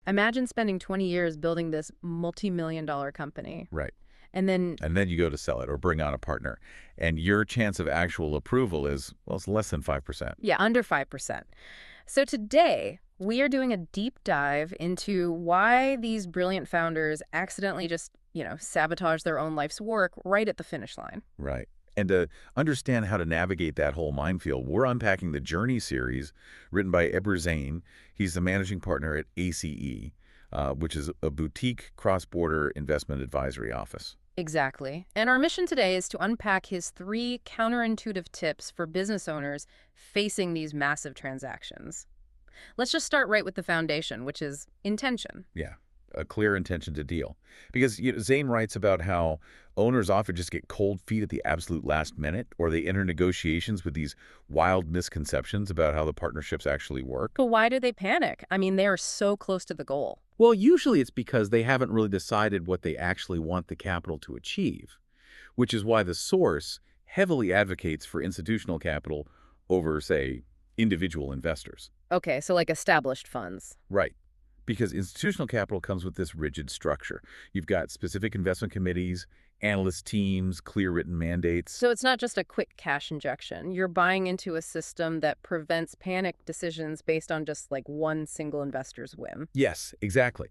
Imagine spending 20 years building this multi-million-dollar company. Right. And then, And then you go to sell it or bring on a partner. And your chance of actual approval is, well, it's less than 5%. yeah, under 5%. So today, we are doing a deep dive into why these brilliant founders accidentally just, sabotage their own life's work right at the finish line. Right. And to understand how to navigate that whole minefield, we're unpacking the Journey series written by Eber Zain. He's the managing partner at ACE, which is a boutique cross-border investment advisory office. Exactly. And our mission today is to unpack his 3 counterintuitive tips for business owners facing these massive transactions. Let's just start right with the foundation, which is intention. Yeah, a clear intention to deal. Because Zain writes about how owners often just get cold feet at the absolute last minute, or they enter negotiations with these wild misconceptions about how the partnerships actually work. But why do they panic? I mean, they are so close to the goal. Well, usually it's because they haven't really decided what they actually want the capital to achieve, which is why the source heavily advocates for institutional capital over, say, individual investors. Okay, so like established funds. Right. Because institutional capital comes with this rigid structure. You've got specific investment committees, analyst teams, clear written mandates. So it's not just a quick cash injection. You're buying into a system that prevents panic decisions based on just like one single investor's whim. Yes, exactly.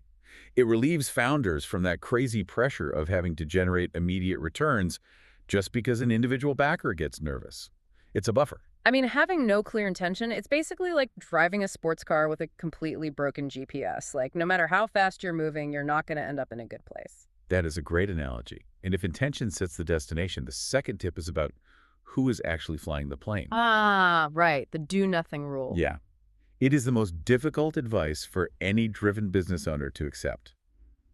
It relieves founders from that crazy pressure of having to generate immediate returns just because an individual backer gets nervous. It's a buffer. I mean, having no clear intention, it's basically like driving a sports car with a completely broken GPS. Like, no matter how fast you're moving, you're not going to end up in a good place. That is a great analogy. And if intention sets the destination, the second tip is about who is actually flying the plane. Ah, right. The do-nothing rule. Yeah. It is the most difficult advice for any driven business owner to accept.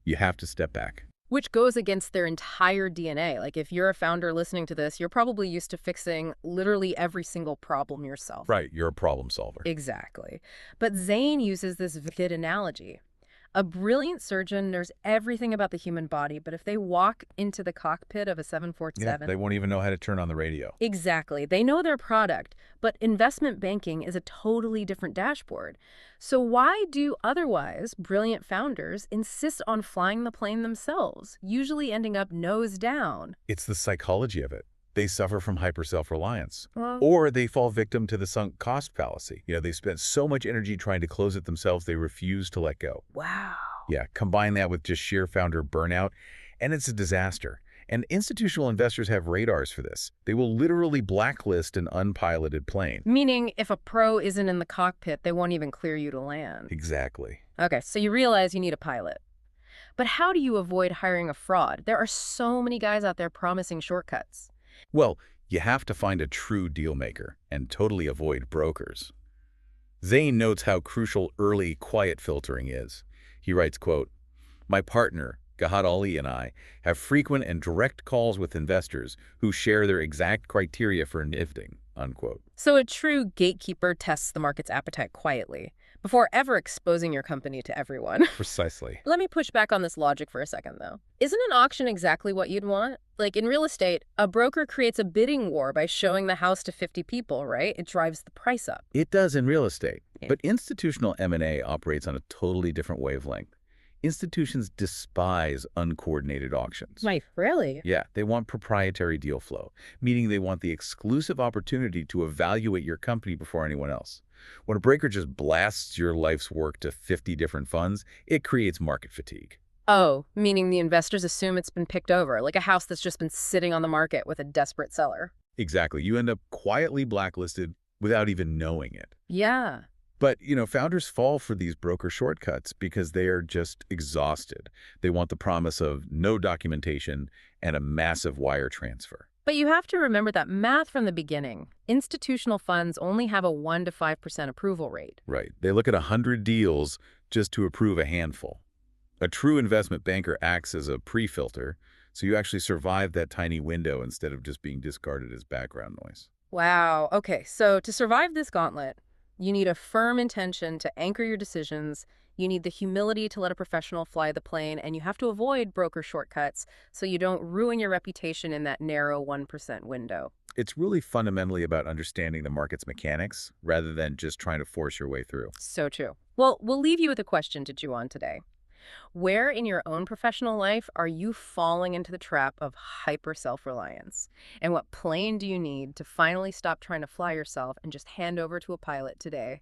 You have to step back. Which goes against their entire DNA. Like, if you're a founder listening to this, you're probably used to fixing literally every single problem yourself. Right, you're a problem solver. Exactly. But Zain uses this vivid analogy. A brilliant surgeon knows everything about the human body, but if they walk into the cockpit of a 747... They won't even know how to turn on the radio. Exactly. They know their product, but investment banking is a totally different dashboard. So why do otherwise brilliant founders insist on flying the plane themselves, usually ending up nose down? It's the psychology of it. They suffer from hyper self-reliance. Well, Or they fall victim to the sunk cost fallacy. They spent so much energy trying to close it themselves, they refuse to let go. wow. Yeah, combine that with just sheer founder burnout, and it's a disaster. And institutional investors have radars for this. They will literally blacklist an unpiloted plane. Meaning, if a pro isn't in the cockpit, they won't even clear you to land. Exactly. Okay, so you realize you need a pilot. But how do you avoid hiring a fraud? There are so many guys out there promising shortcuts. Well, you have to find a true deal maker and totally avoid brokers. Zain notes how crucial early quiet filtering is. He writes, quote, "My partner, Gahad Ali, and I have frequent and direct calls with investors who share their exact criteria for investing," unquote. So a true gatekeeper tests the market's appetite quietly, before ever exposing your company to everyone. Precisely. Let me push back on this logic for a second, though. Isn't an auction exactly what you'd want? Like in real estate, a broker creates a bidding war by showing the house to 50 people, right? It drives the price up. It does in real estate, Yeah. but institutional M&A operates on a totally different wavelength. Institutions despise uncoordinated auctions. Right, really? Yeah, they want proprietary deal flow, meaning they want the exclusive opportunity to evaluate your company before anyone else. When a broker just blasts your life's work to 50 different funds, it creates market fatigue. Oh, meaning the investors assume it's been picked over, like a house that's just been sitting on the market with a desperate seller. Exactly. You end up quietly blacklisted without even knowing it. Yeah. But, founders fall for these broker shortcuts because they are just exhausted. They want the promise of no documentation and a massive wire transfer. But you have to remember that math from the beginning. Institutional funds only have a 1 to 5% approval rate. Right. They look at 100 deals just to approve a handful. A true investment banker acts as a pre-filter, so you actually survive that tiny window instead of just being discarded as background noise. Wow. Okay, so to survive this gauntlet, you need a firm intention to anchor your decisions. You need the humility to let a professional fly the plane, and you have to avoid broker shortcuts so you don't ruin your reputation in that narrow 1% window. It's really fundamentally about understanding the market's mechanics rather than just trying to force your way through. So true. Well, we'll leave you with a question to chew on today. Where in your own professional life are you falling into the trap of hyper self-reliance? And what plane do you need to finally stop trying to fly yourself and just hand over to a pilot today?